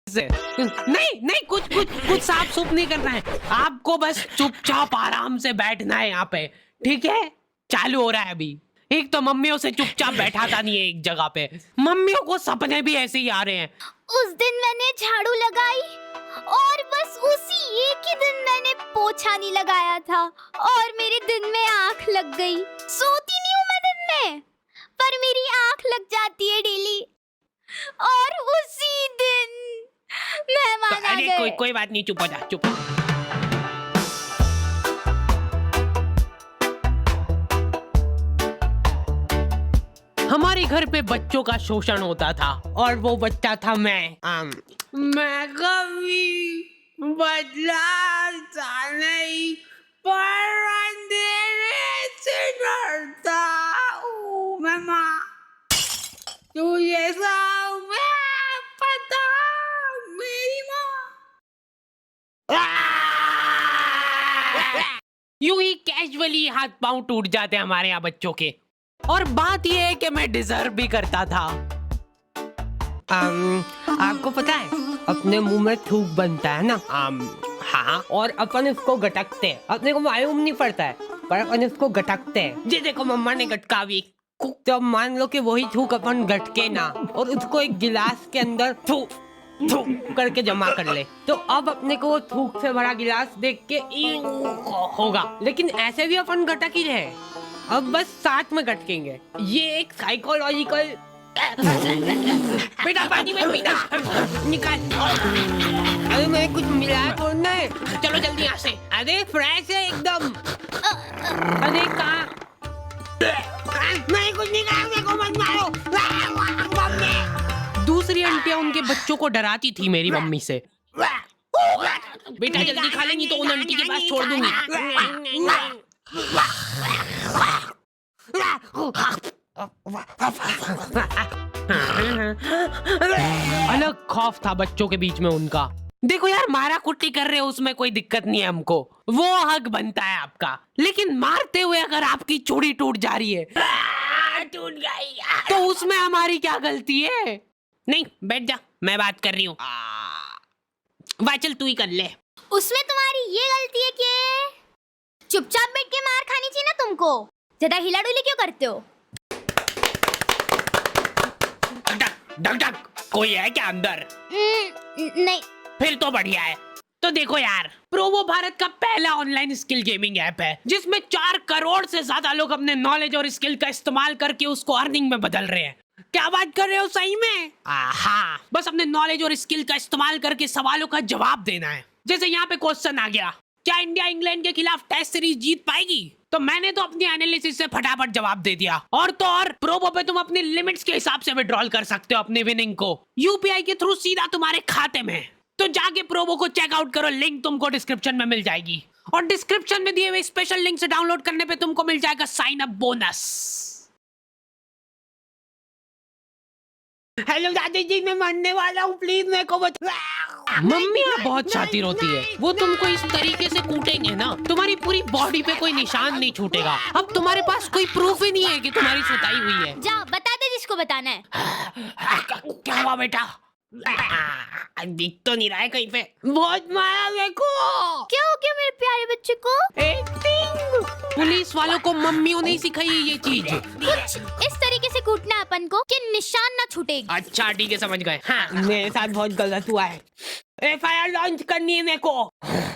से। नहीं नहीं, कुछ कुछ कुछ साफ सुफ नहीं करना है आपको, बस चुपचाप आराम से बैठना है यहाँ पे, ठीक है? चालू हो रहा है अभी। एक तो मम्मियों से चुपचाप बैठाता नहीं है एक जगह पे, मम्मियों को सपने भी ऐसे ही आ रहे हैं। उस दिन मैंने झाड़ू लगाई और बस उसी एक ही दिन मैंने पोछा नहीं लगाया था और मेरे दिन में आंख लग गई। सोती नहीं हूँ मैं दिन में, पर मेरी आंख लग जाती है डेली और उसी दिन मेहमान आ गए। कोई बात नहीं, चुप हो जा, चुप। हमारे घर पे बच्चों का शोषण होता था और वो बच्चा था मैं कभी बदलाता नहीं, पर अंधेरे से डरता हूँ मैं माँ, तुझे सब पता मेरी माँ। यूं ही कैजुअली हाथ पांव टूट जाते हमारे यहाँ बच्चों के। और बात यह है कि मैं डिजर्व भी करता था। आपको पता है अपने मुंह में थूक बनता है ना? हाँ, और अपन इसको गटकते हैं, अपने को मालूम नहीं पड़ता है पर अपन इसको गटकते हैं। जी देखो मम्मा ने गटकावी, तो मान लो कि वही थूक अपन गटके ना और उसको एक गिलास के अंदर थूक थूक करके जमा कर ले, तो अब अपने को वो थूक से भरा गिलास देख के होगा, लेकिन ऐसे भी अपन गटक ही रहे, अब बस साथ में गटकेंगे। ये एक साइकोलॉजिकल। बेटा पानी में पीना निकाल। अरे मैं कुछ मिला तो नहीं, चलो जल्दी यहाँ से। अरे फ्रेश है एकदम। अरे कहाँ? मैं कुछ नहीं कहा, मेरे को मत मारो। दूसरी आंटियां उनके बच्चों को डराती थी मेरी मम्मी से। बेटा जल्दी खा लेंगी तो उन आंटी के पास छोड़ दूंगी। अलग खौफ था बच्चों के बीच में उनका। देखो यार, मारा कुट्टी कर रहे हो उसमें कोई दिक्कत नहीं है हमको, वो हक बनता है आपका, लेकिन मारते हुए अगर आपकी चूड़ी टूट जा रही है टूट गई तो उसमें हमारी क्या गलती है? नहीं बैठ जा, मैं बात कर रही हूँ। वाह चल तू ही कर ले। उसमें तुम्हारी ये गलती है कि चुपचाप बैठ के मार खानी चाहिए ना तुमको, ज्यादा हिला डुली क्यों करते हो? डक डक कोई है क्या अंदर? नहीं। फिर तो बढ़िया है। तो देखो यार, प्रोवो भारत का पहला ऑनलाइन स्किल गेमिंग ऐप है जिसमें 4 करोड़ से ज्यादा लोग अपने नॉलेज और स्किल का इस्तेमाल करके उसको अर्निंग में बदल रहे हैं। क्या बात कर रहे हो सही में? हाँ, बस अपने नॉलेज और स्किल का इस्तेमाल करके सवालों का जवाब देना है। जैसे यहाँ पे क्वेश्चन आ गया, क्या इंडिया इंग्लैंड के खिलाफ टेस्ट सीरीज जीत पाएगी? तो मैंने तो अपनी एनालिसिस से फटाफट जवाब दे दिया। और तो और प्रोबो पे तुम अपनी लिमिट्स के हिसाब से विड्रॉल कर सकते हो अपनी विनिंग को यूपीआई के थ्रू सीधा तुम्हारे खाते में। तो जाके प्रोबो को चेकआउट करो, लिंक तुमको डिस्क्रिप्शन में मिल जाएगी और डिस्क्रिप्शन में दिए हुए स्पेशल लिंक से डाउनलोड करने पे तुमको मिल जाएगा साइन अप बोनस। हेलो दादी जी, मैं मरने वाला हूँ, प्लीज मेरे को बचा। मम्मी बहुत शातिर होती है, वो तुमको इस तरीके से कूटेंगे ना तुम्हारी पूरी बॉडी पे कोई निशान नहीं छूटेगा। अब तुम्हारे पास कोई प्रूफ ही नहीं है कि तुम्हारी सुताई हुई है। जा बता दे जिसको बताना है। क्या हुआ बेटा? दिख तो नहीं रहा है कहीं पे। बहुत मारा मेरे को। क्या हो गया मेरे प्यारे बच्चे को? एक्टिंग। पुलिस वालों को मम्मियों ने सिखाई है ये चीज। कुछ इस तरीके से कूटना है अपन को कि निशान ना छूटेगी। अच्छा ठीक है, समझ गए। हाँ, मेरे साथ बहुत गलत हुआ है, एफआईआर लॉन्च करनी है मेरे को।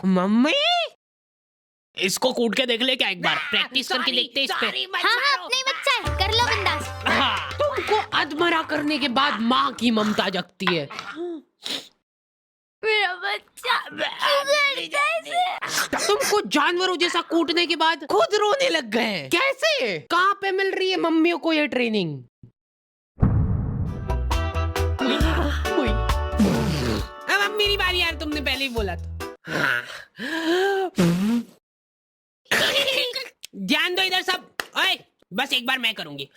मम्मी इसको कूट के देख ले क्या एक बार, प्रैक्टिस करके देखते इस पे। हाँ अपना ही बच्चा है, कर लो बिंदास। हाँ, तुमको अधमरा करने के बाद माँ की ममता जगती है। मेरा बच्चा कैसे? तुमको जानवरों जैसा कूटने के बाद खुद रोने लग गए। कैसे? कहाँ पे मिल रही है मम्मियों को ये ट्रेनिंग? अब मेरी बारी यार, तुमने पहले ही बोला था। ध्यान दो इधर सब। ओए, बस एक बार मैं करूंगी।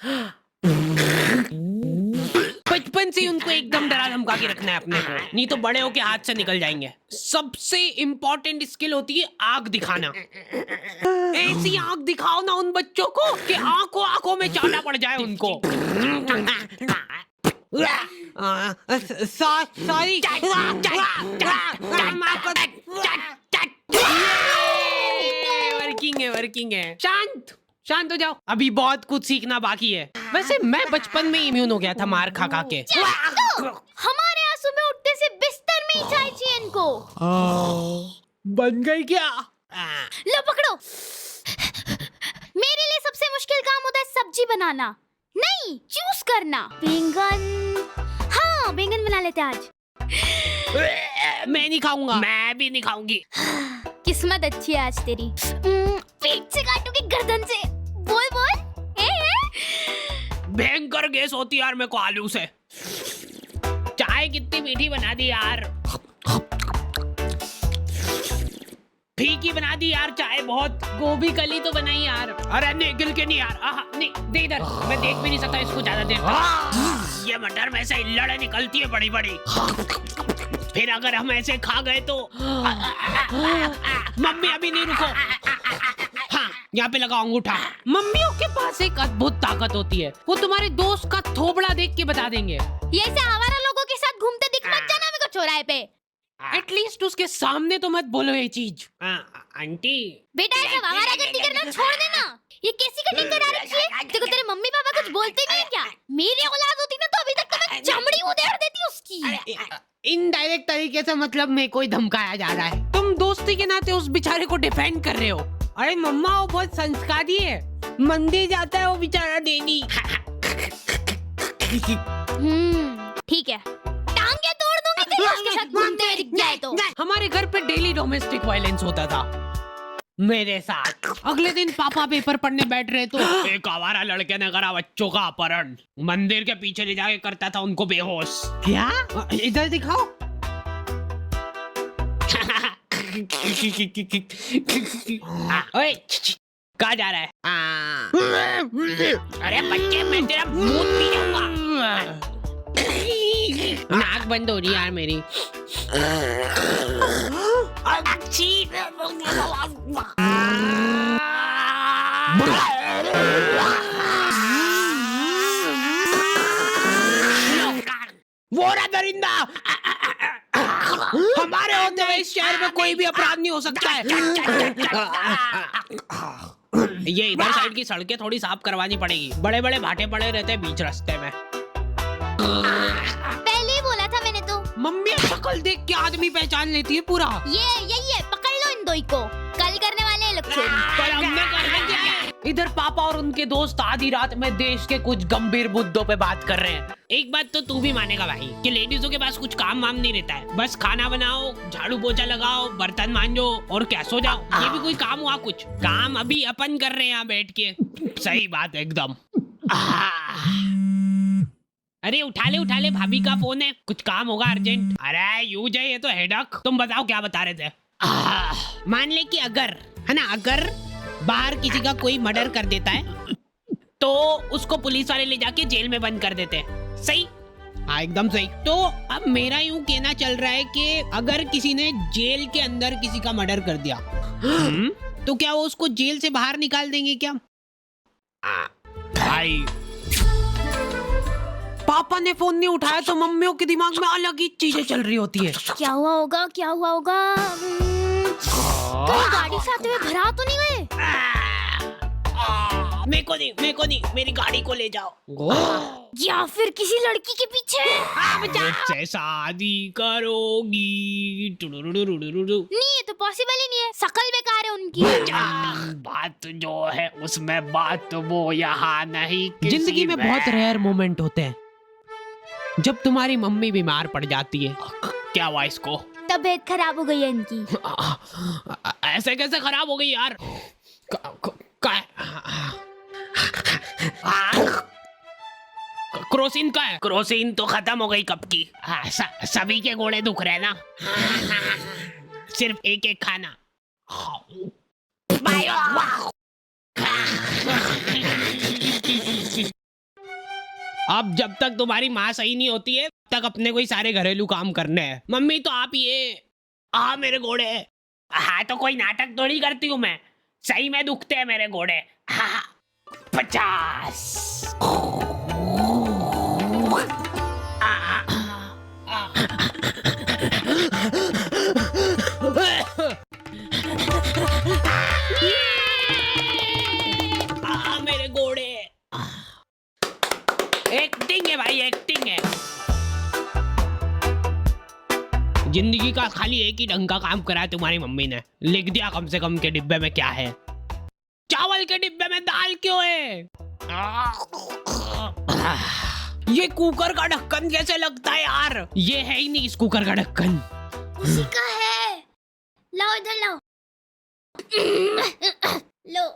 बचपन से उनको एकदम डरा धमका के रखना है अपने को, नहीं तो बड़े होके हाथ से निकल जाएंगे। सबसे इम्पोर्टेंट स्किल होती है आग दिखाना। ऐसी आग दिखाओ ना उन बच्चों को कि आंखों आंखों में चाटा पड़ जाए उनको। सॉरी। वर्किंग है। शांत शांत हो जाओ, अभी बहुत कुछ सीखना बाकी है। वैसे मैं बचपन में इम्यून हो गया था मार खा खा के। हमारे यहाँ सुबह उठते से बिस्तर में ही चाय चाहिए इनको। बन गई क्या? लो पकड़ो। मेरे लिए सबसे मुश्किल काम होता है सब्जी बनाना, नहीं चूज करना। बैंगन, हाँ बैंगन बना लेते आज। मैं नहीं खाऊंगा। मैं भी नहीं खाऊंगी। किस्मत अच्छी है आज तेरी। पेट से काटूंगी गर्दन से। बोल बोल। भयंकर गैस होती यार मेरे को आलू से। चाय कितनी मीठी बना दी यार, फीकी बना दी यार चाय बहुत। गोभी कली तो बनाई यार। अरे नहीं गिल के नहीं यार। नहीं दे इधर, मैं देख भी नहीं सकता इसको ज्यादा देर तक। ये मटर में से लड़े निकलती है बड़ी बड़ी, फिर अगर हम ऐसे खा गए तो। मम्मी अभी नहीं, रुको। हाँ यहाँ पे लगाओ अंगूठा। मम्मियों के पास एक अद्भुत ताकत होती है, वो तुम्हारे दोस्त का थोबड़ा देख के बता देंगे। ये ऐसे आवारा लोगों के साथ घूमते दिख मत जाना मेरे को चौराहे पे। एटलीस्ट उसके सामने तो मत बोलो ये चीज। आंटी बेटा ऐसे आवारागर्दी करना छोड़ देना। ये कैसी कटिंग करा रखी है? देखो तेरे मम्मी पापा कुछ बोलते नहीं है क्या? मेरी औलाद होती ना तो अभी तक तो मैं चमड़ी उधेड़ देती उसकी। इनडायरेक्ट तरीके से मतलब मेरे को ही धमकाया जा रहा है। तुम दोस्ती के नाते उस बेचारे को डिफेंड कर रहे हो। अरे मम्मा वो बहुत संस्कारी है, मंदिर जाता है वो बेचारा डेली। ठीक है, टांगे तोड़ दूंगी तेरी उसके साथ घूमते हुए दिख जाए तो। हमारे घर पे डेली डोमेस्टिक वायलेंस होता था मेरे साथ। अगले दिन पापा पेपर पढ़ने बैठ रहे तो एक आवारा लड़के ने करा बच्चों का अपहरण, मंदिर के पीछे ले जाके करता था उनको बेहोश। क्या? इधर दिखाओ। ओए कहाँ जा रहा है? अरे बच्चे मैं तेरा मुंह पी जाऊंगा। नाक बंद हो रही यार मेरी। वो रहा दरिंदा। हमारे होते हुए इस शहर में कोई भी अपराध नहीं हो सकता है। ये इधर साइड की सड़कें थोड़ी साफ करवानी पड़ेगी, बड़े बड़े भाटे पड़े रहते हैं बीच रास्ते में। पहले ही बोला था मैंने तो। मम्मी शक्ल देख के आदमी पहचान लेती है पूरा। ये यही है, पकड़ लो इन दोई को, कल करने वाले हैं लोग चोरी। पर हमने करना क्या है? इधर पापा और उनके दोस्त आधी रात में देश के कुछ गंभीर मुद्दों पे बात कर रहे हैं। एक बात तो तू भी मानेगा भाई कि लेडीजों के पास कुछ काम वाम नहीं रहता है, बस खाना बनाओ, झाड़ू पोछा लगाओ, बर्तन मांजो और क्या सो जाओ। ये भी कोई काम हुआ? कुछ काम अभी अपन कर रहे हैं यहाँ बैठ के। सही बात एकदम। अरे उठा ले भाभी का फोन है, कुछ काम होगा अर्जेंट। अरे यूज है ये तो हेडक। तुम बताओ क्या बता रहे थे? मान ले कि अगर है ना, अगर बाहर किसी का कोई मर्डर कर देता है तो उसको पुलिस वाले ले जाके जेल में बंद कर देते हैं। सही? हाँ एकदम सही। तो अब मेरा यूं कहना चल रहा है कि अगर किसी ने जेल के अंदर किसी का मर्डर कर दिया तो क्या वो उसको जेल से बाहर निकाल देंगे क्या? भाई पापा ने फोन नहीं उठाया तो मम्मियों के दिमाग में अलग ही चीजें चल रही होती है। क्या हुआ होगा? कहीं गाड़ी से आते हुए भरा तो नहीं गए? मेरे को नहीं, मेरी गाड़ी को ले जाओ। या फिर किसी लड़की के पीछे? मुझसे शादी करोगी? नहीं, ये तो पॉसिबल ही नहीं है, शकल बेकार है उनकी। बात जो है उसमें बात वो यहाँ नहीं। जिंदगी में बहुत रेयर मोमेंट होते हैं जब तुम्हारी मम्मी बीमार पड़ जाती है। क्या हुआ इसको? तबीयत खराब हो गई है इनकी। ऐसे कैसे खराब हो गई यार? क्रोसिन का है? क्रोसिन तो खत्म हो गई कब की। सभी के घोड़े दुख रहे ना, सिर्फ एक एक खाना। अब जब तक तुम्हारी माँ सही नहीं होती है तक अपने को ही सारे घरेलू काम करने हैं। मम्मी तो आप ये मेरे घोड़े। हाँ तो कोई नाटक थोड़ी करती हूँ मैं, सही में दुखते हैं मेरे घोड़े। 50 जिंदगी का खाली एक ही ढंग का काम करा है तुम्हारी मम्मी ने, लिख दिया कम से कम के डिब्बे में क्या है। चावल के डिब्बे में दाल क्यों है? ये कुकर का ढक्कन कैसे लगता है यार? ये है ही नहीं इस कुकर का ढक्कन। उसी का है, लाओ इधर लाओ। लो।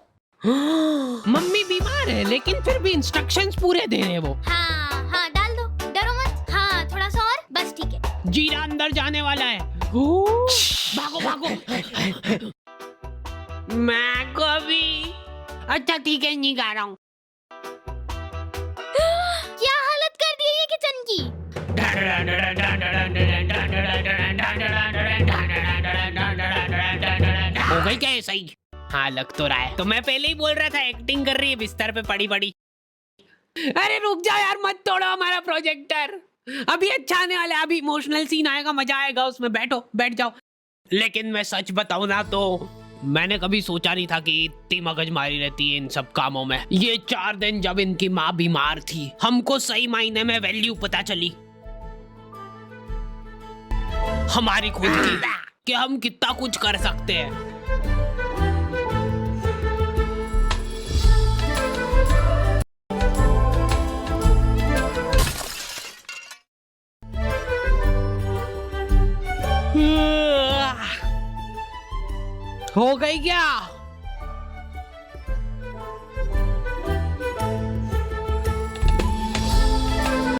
मम्मी बीमार है लेकिन फिर भी इंस्ट्रक्शंस पूरे दे रहे हैं वो। हाँ हाँ डाल दो, डरो मत। हाँ थोड़ा सा और, बस ठीक है। जीरा अंदर जाने वाला है। भागो भागो। मैं को भी। अच्छा ठीक है, नहीं गा रहा हूँ। क्या हालत कर दी है ये किचन की। हो गई क्या ऐसा ही? हाँ लग तो रहा है। तो मैं पहले ही बोल रहा था एक्टिंग कर रही है बिस्तर पे पड़ी पड़ी। अरे रुक जाओ यार, मत तोड़ो हमारा प्रोजेक्टर। अभी अच्छा आने वाला है, अभी इमोशनल सीन आएगा, मजा आएगा उसमें। बैठो, बैठ जाओ। लेकिन मैं सच बताऊं ना तो मैंने कभी सोचा नहीं था कि इतनी मगजमारी रहती है इन सब कामों में। ये 4 दिन जब इनकी माँ बीमार थी, हमको सही मायने में वैल्यू पता चली हमारी खुद की, कि हम कितना कुछ कर सकते हैं। हो गई क्या?